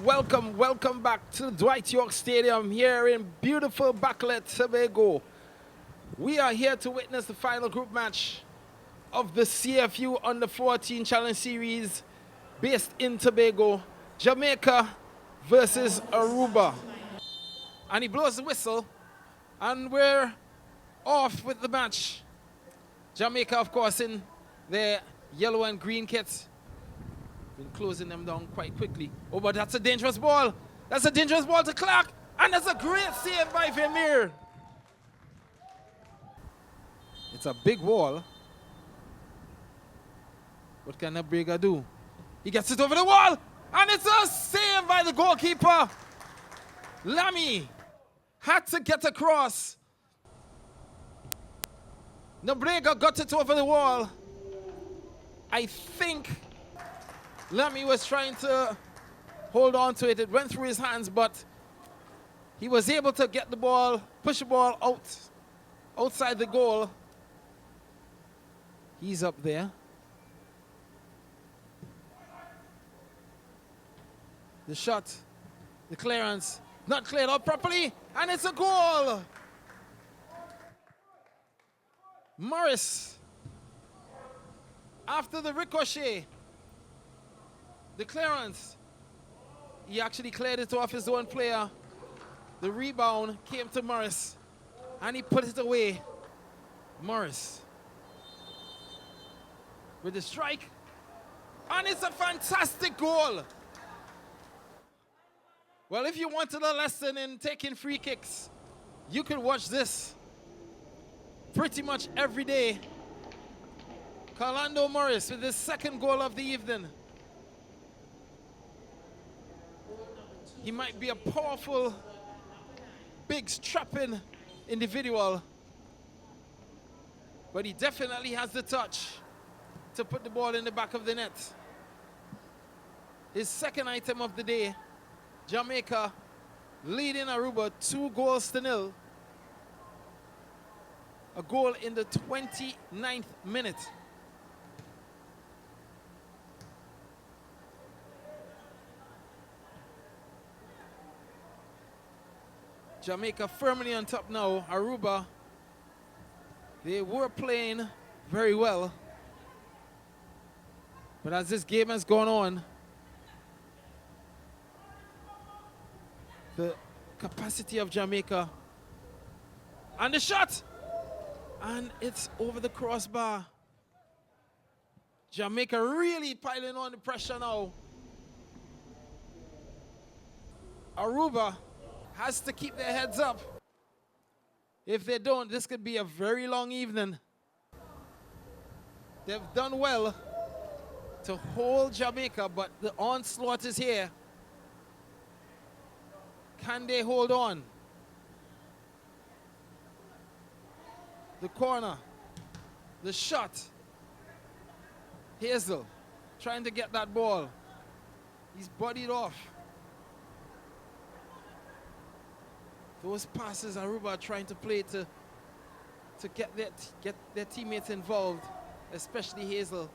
Welcome back to Dwight York Stadium here in beautiful Bacolod, Tobago. We are here to witness the final group match of the CFU Under-14 Challenge Series based in Tobago, Jamaica versus Aruba. And he blows the whistle, and we're off with the match. Jamaica, of course, in their yellow and green kits. Been closing them down quite quickly. Oh, but that's a dangerous ball. That's a dangerous ball to Clark. And that's a great save by Vermeer. It's a big wall. What can Abrega do? He gets it over the wall. And it's a save by the goalkeeper. Lamy had to get across. Nobrega got it over the wall. I think Lamy was trying to hold on to it. It went through his hands, but he was able to get the ball, push the ball outside the goal. He's up there. The shot, the clearance, not cleared out properly, and it's a goal. Morris, after the ricochet, the clearance, he actually cleared it off his own player. The rebound came to Morris, and he put it away. Morris with the strike, and it's a fantastic goal. Well, if you wanted a lesson in taking free kicks, you could watch this pretty much every day. Carlando Morris with his second goal of the evening. He might be a powerful, big, strapping individual, but he definitely has the touch to put the ball in the back of the net. His second item of the day, Jamaica leading Aruba 2-0. A goal in the 29th minute. Jamaica firmly on top now. Aruba, they were playing very well. But as this game has gone on, the capacity of Jamaica, and the shot, and it's over the crossbar. Jamaica really piling on the pressure now. Aruba has to keep their heads up. If they don't, this could be a very long evening. They've done well to hold Jamaica, but the onslaught is here. Can they hold on? The corner, the shot. Hazel trying to get that ball. He's bodied off. Those passes Aruba trying to play to get their teammates involved, especially Hazel.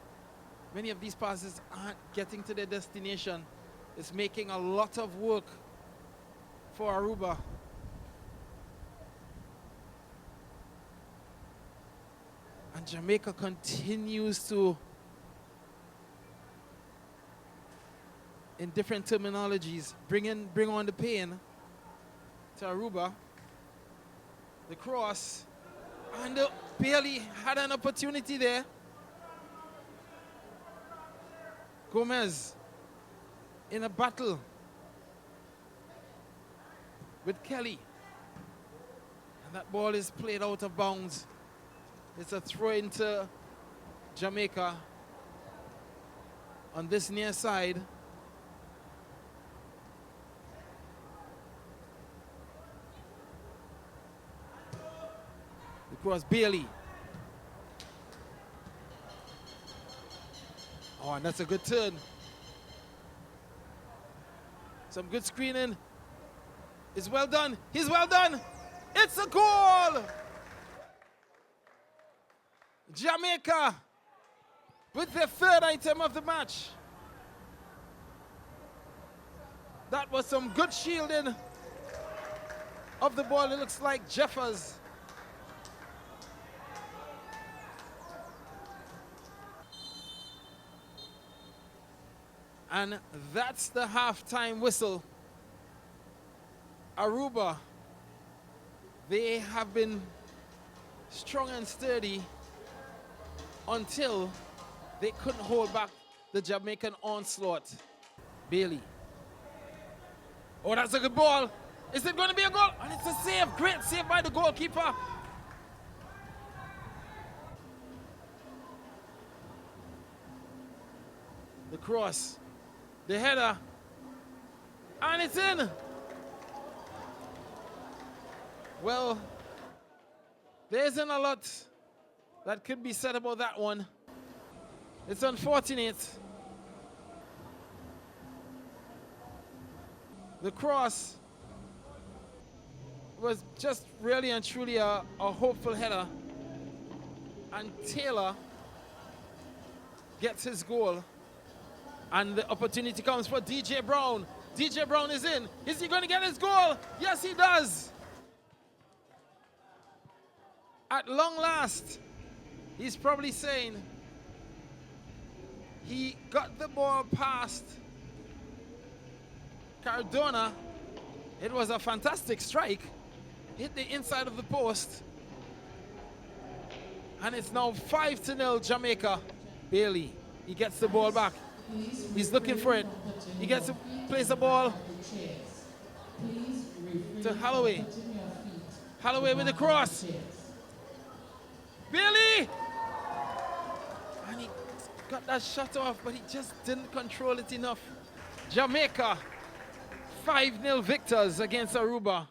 Many of these passes aren't getting to their destination. It's making a lot of work for Aruba. And Jamaica continues to, in different terminologies, bring on the pain to Aruba. The cross, and barely had an opportunity there. Gomez in a battle with Kelly, and that ball is played out of bounds. It's a throw into Jamaica on this near side. The cross, Bailey. Oh, and that's a good turn. Some good screening. It's well done. He's well done. It's a goal. Jamaica with their third item of the match. That was some good shielding of the ball. It looks like Jeffers. And that's the halftime whistle. Aruba, they have been strong and sturdy until they couldn't hold back the Jamaican onslaught. Bailey. Oh, that's a good ball. Is it going to be a goal? And it's a save. Great save by the goalkeeper. The cross. The header. And it's in. Well, there isn't a lot that could be said about that one. It's unfortunate. The cross was just really and truly a hopeful header. And Taylor gets his goal. And the opportunity comes for DJ Brown. DJ Brown is in. Is he going to get his goal? Yes, he does. At long last, he's probably saying he got the ball past Cardona. It was a fantastic strike. Hit the inside of the post. And it's now 5-0 Jamaica. Bailey, he gets the ball back. He's looking for it. He gets to place the ball to Holloway. Holloway with the cross. Bailey! And he got that shot off, but he just didn't control it enough. Jamaica, 5-0 victors against Aruba.